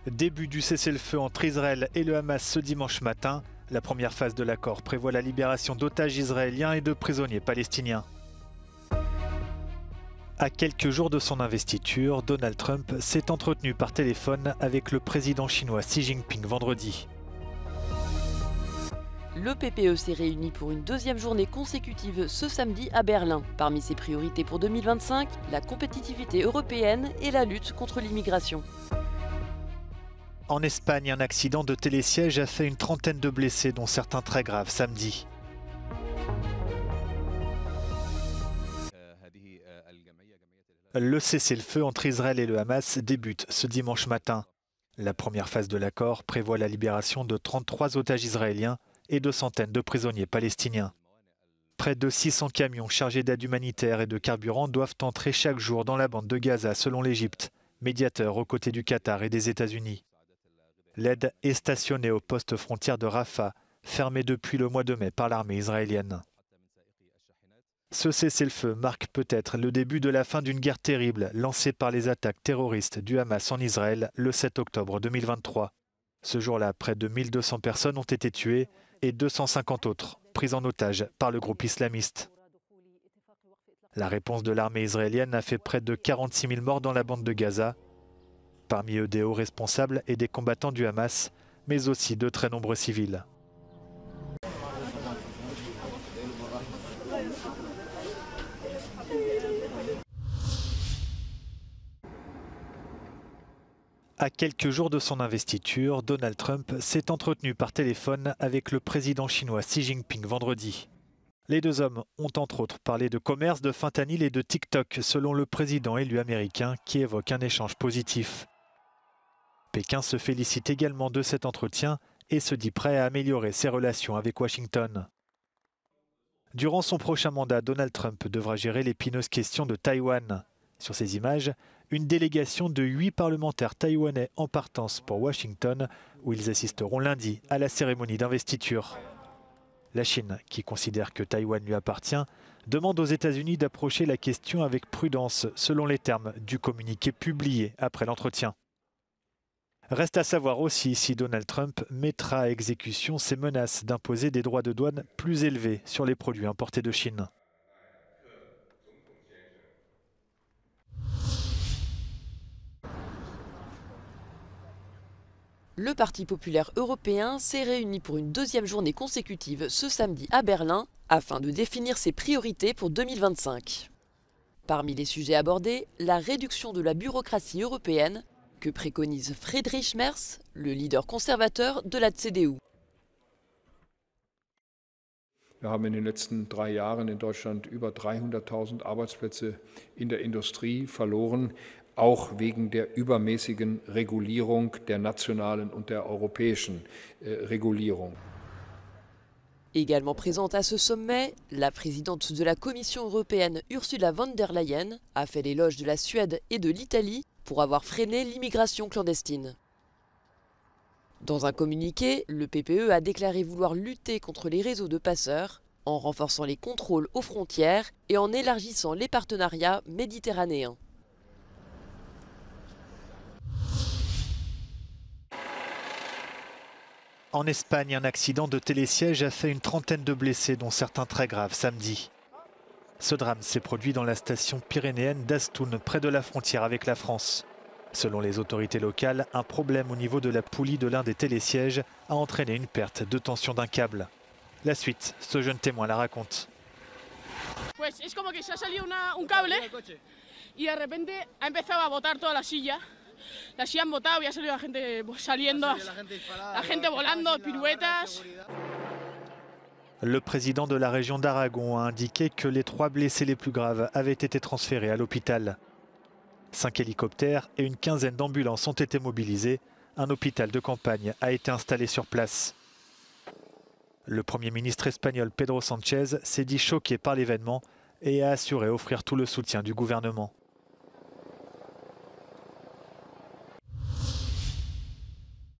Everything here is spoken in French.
Début du cessez-le-feu entre Israël et le Hamas ce dimanche matin. La première phase de l'accord prévoit la libération d'otages israéliens et de prisonniers palestiniens. À quelques jours de son investiture, Donald Trump s'est entretenu par téléphone avec le président chinois Xi Jinping vendredi. Le PPE s'est réuni pour une deuxième journée consécutive ce samedi à Berlin. Parmi ses priorités pour 2025, la compétitivité européenne et la lutte contre l'immigration. En Espagne, un accident de télésiège a fait une trentaine de blessés, dont certains très graves, samedi. Le cessez-le-feu entre Israël et le Hamas débute ce dimanche matin. La première phase de l'accord prévoit la libération de 33 otages israéliens et de centaines de prisonniers palestiniens. Près de 600 camions chargés d'aide humanitaire et de carburant doivent entrer chaque jour dans la bande de Gaza, selon l'Égypte, médiateur aux côtés du Qatar et des États-Unis. L'aide est stationnée au poste frontière de Rafah, fermé depuis le mois de mai par l'armée israélienne. Ce cessez-le-feu marque peut-être le début de la fin d'une guerre terrible lancée par les attaques terroristes du Hamas en Israël le 7 octobre 2023. Ce jour-là, près de 1200 personnes ont été tuées et 250 autres prises en otage par le groupe islamiste. La réponse de l'armée israélienne a fait près de 46 000 morts dans la bande de Gaza, parmi eux des hauts responsables et des combattants du Hamas, mais aussi de très nombreux civils. À quelques jours de son investiture, Donald Trump s'est entretenu par téléphone avec le président chinois Xi Jinping vendredi. Les deux hommes ont entre autres parlé de commerce, de fentanyl et de TikTok, selon le président élu américain qui évoque un échange positif. Pékin se félicite également de cet entretien et se dit prêt à améliorer ses relations avec Washington. Durant son prochain mandat, Donald Trump devra gérer l'épineuse question de Taïwan. Sur ces images, une délégation de 8 parlementaires taïwanais en partance pour Washington, où ils assisteront lundi à la cérémonie d'investiture. La Chine, qui considère que Taïwan lui appartient, demande aux États-Unis d'approcher la question avec prudence, selon les termes du communiqué publié après l'entretien. Reste à savoir aussi si Donald Trump mettra à exécution ses menaces d'imposer des droits de douane plus élevés sur les produits importés de Chine. Le Parti populaire européen s'est réuni pour une deuxième journée consécutive ce samedi à Berlin afin de définir ses priorités pour 2025. Parmi les sujets abordés, la réduction de la bureaucratie européenne que préconise Friedrich Merz, le leader conservateur de la CDU. Wir haben in den letzten 3 Jahren in Deutschland über 300.000 Arbeitsplätze in der Industrie verloren, auch wegen der übermäßigen Regulierung der nationalen und der europäischen Regulierung. Également présente à ce sommet, la présidente de la Commission européenne Ursula von der Leyen a fait l'éloge de la Suède et de l'Italie pour avoir freiné l'immigration clandestine. Dans un communiqué, le PPE a déclaré vouloir lutter contre les réseaux de passeurs en renforçant les contrôles aux frontières et en élargissant les partenariats méditerranéens. En Espagne, un accident de télésiège a fait une trentaine de blessés, dont certains très graves, samedi. Ce drame s'est produit dans la station pyrénéenne d'Astún, près de la frontière avec la France. Selon les autorités locales, un problème au niveau de la poulie de l'un des télésièges a entraîné une perte de tension d'un câble. La suite, ce jeune témoin la raconte. Pues es como que se ha salido un cable y de repente ha empezado a botar toda la silla. La silla han botado y ha salido la gente saliendo, la gente volando, piruetas. Le président de la région d'Aragon a indiqué que les 3 blessés les plus graves avaient été transférés à l'hôpital. 5 hélicoptères et une quinzaine d'ambulances ont été mobilisés. Un hôpital de campagne a été installé sur place. Le Premier ministre espagnol Pedro Sánchez s'est dit choqué par l'événement et a assuré offrir tout le soutien du gouvernement.